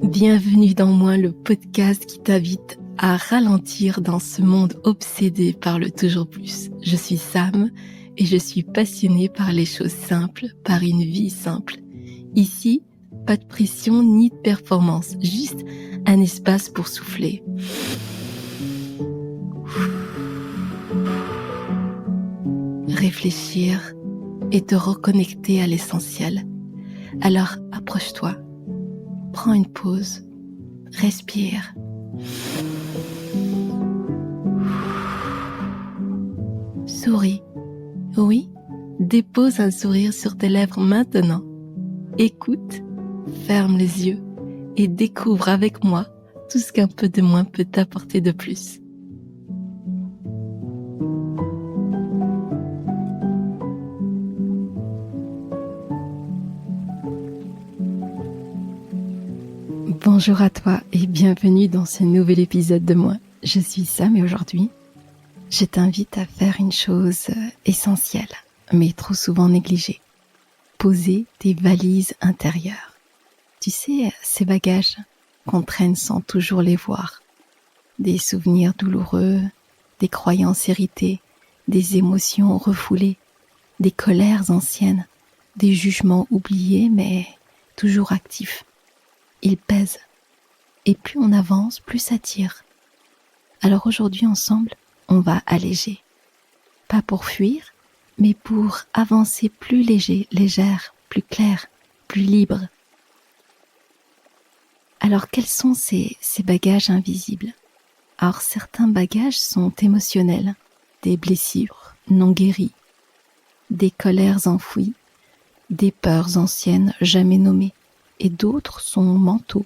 Bienvenue dans Moi, le podcast qui t'invite à ralentir dans ce monde obsédé par le toujours plus. Je suis Sam et je suis passionnée par les choses simples, par une vie simple. Ici, pas de pression ni de performance, juste un espace pour souffler. Réfléchir et te reconnecter à l'essentiel. Alors approche-toi, prends une pause, respire. Souris. Oui, dépose un sourire sur tes lèvres maintenant. Écoute, ferme les yeux et découvre avec moi tout ce qu'un peu de moins peut t'apporter de plus. Bonjour à toi et bienvenue dans ce nouvel épisode de Moi. Je suis Sam et aujourd'hui, je t'invite à faire une chose essentielle, mais trop souvent négligée. Poser tes valises intérieures. Tu sais, ces bagages qu'on traîne sans toujours les voir. Des souvenirs douloureux, des croyances héritées, des émotions refoulées, des colères anciennes, des jugements oubliés mais toujours actifs. Ils pèsent. Et plus on avance, plus ça tire. Alors aujourd'hui ensemble, on va alléger. Pas pour fuir, mais pour avancer plus léger, légère, plus clair, plus libre. Alors quels sont ces bagages invisibles ? Alors certains bagages sont émotionnels, des blessures non guéries, des colères enfouies, des peurs anciennes jamais nommées, et d'autres sont mentaux,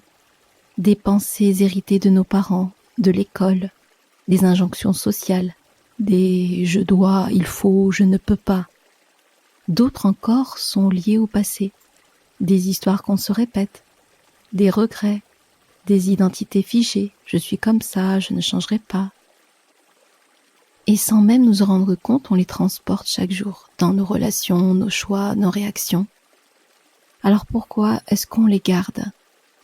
des pensées héritées de nos parents, de l'école, des injonctions sociales, des « je dois »,« il faut »,« je ne peux pas ». D'autres encore sont liés au passé, des histoires qu'on se répète, des regrets, des identités figées, « je suis comme ça, je ne changerai pas ». Et sans même nous en rendre compte, on les transporte chaque jour, dans nos relations, nos choix, nos réactions. Alors pourquoi est-ce qu'on les garde ?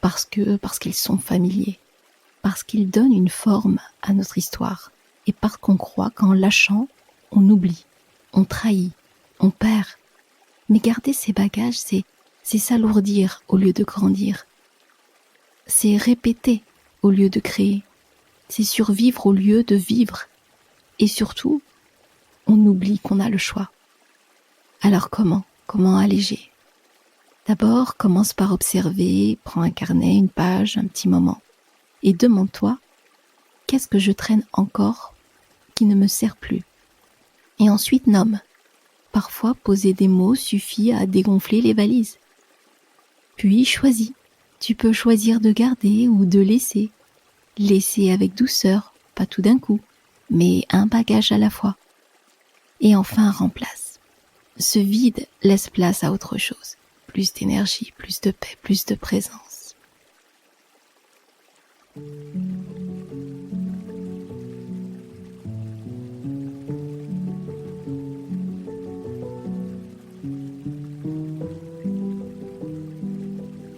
Parce qu'ils sont familiers, parce qu'ils donnent une forme à notre histoire, et parce qu'on croit qu'en lâchant, on oublie, on trahit, on perd. Mais garder ces bagages, c'est s'alourdir au lieu de grandir. C'est répéter au lieu de créer. C'est survivre au lieu de vivre. Et surtout, on oublie qu'on a le choix. Alors comment alléger ? D'abord, commence par observer, prends un carnet, une page, un petit moment. Et demande-toi, qu'est-ce que je traîne encore qui ne me sert plus ? Et ensuite nomme. Parfois, poser des mots suffit à dégonfler les valises. Puis choisis. Tu peux choisir de garder ou de laisser. Laisser avec douceur, pas tout d'un coup, mais un bagage à la fois. Et enfin, remplace. Ce vide laisse place à autre chose. Plus d'énergie, plus de paix, plus de présence.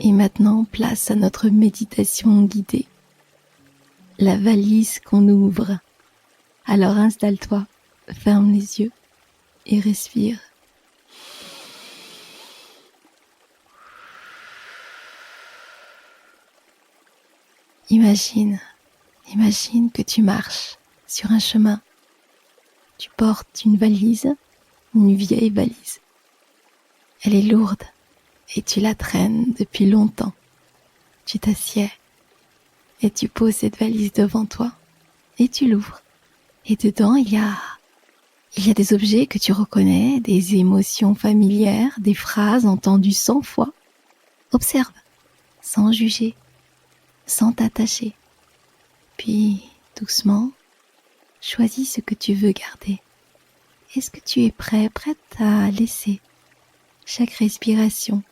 Et maintenant, place à notre méditation guidée. La valise qu'on ouvre. Alors installe-toi, ferme les yeux et respire. Imagine que tu marches sur un chemin. Tu portes une valise, une vieille valise. Elle est lourde et tu la traînes depuis longtemps. Tu t'assieds et tu poses cette valise devant toi et tu l'ouvres. Et dedans, il y a des objets que tu reconnais, des émotions familières, des phrases entendues 100 fois. Observe, sans juger, sans t'attacher. Puis, doucement, choisis ce que tu veux garder. Est-ce que tu es prête à laisser ? Chaque respiration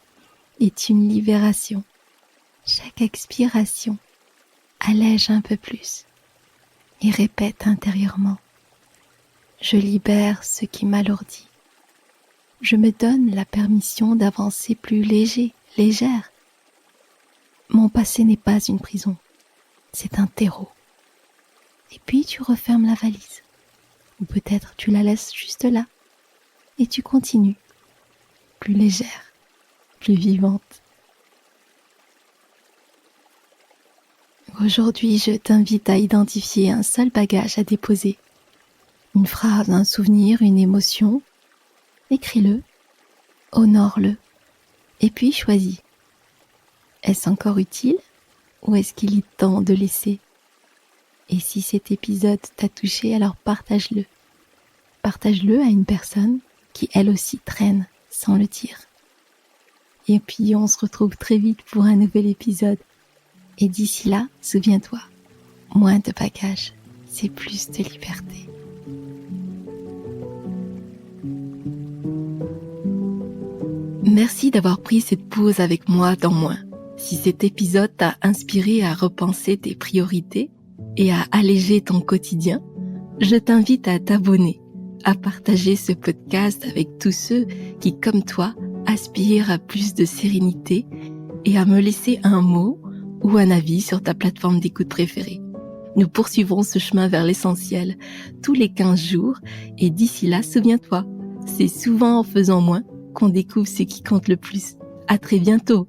est une libération. Chaque expiration allège un peu plus. Et répète intérieurement. Je libère ce qui m'alourdit. Je me donne la permission d'avancer plus léger, légère. Mon passé n'est pas une prison, c'est un terreau. Et puis tu refermes la valise. Ou peut-être tu la laisses juste là. Et tu continues, plus légère, plus vivante. Aujourd'hui, je t'invite à identifier un seul bagage à déposer. Une phrase, un souvenir, une émotion. Écris-le, honore-le, et puis choisis. Est-ce encore utile ou est-ce qu'il est temps de laisser? Et si cet épisode t'a touché, alors partage-le. Partage-le à une personne qui elle aussi traîne sans le dire. Et puis on se retrouve très vite pour un nouvel épisode. Et d'ici là, souviens-toi, moins de bagages, c'est plus de liberté. Merci d'avoir pris cette pause avec moi dans Moins. Si cet épisode t'a inspiré à repenser tes priorités et à alléger ton quotidien, je t'invite à t'abonner, à partager ce podcast avec tous ceux qui, comme toi, aspirent à plus de sérénité et à me laisser un mot ou un avis sur ta plateforme d'écoute préférée. Nous poursuivrons ce chemin vers l'essentiel tous les 15 jours et d'ici là, souviens-toi, c'est souvent en faisant moins qu'on découvre ce qui compte le plus. À très bientôt!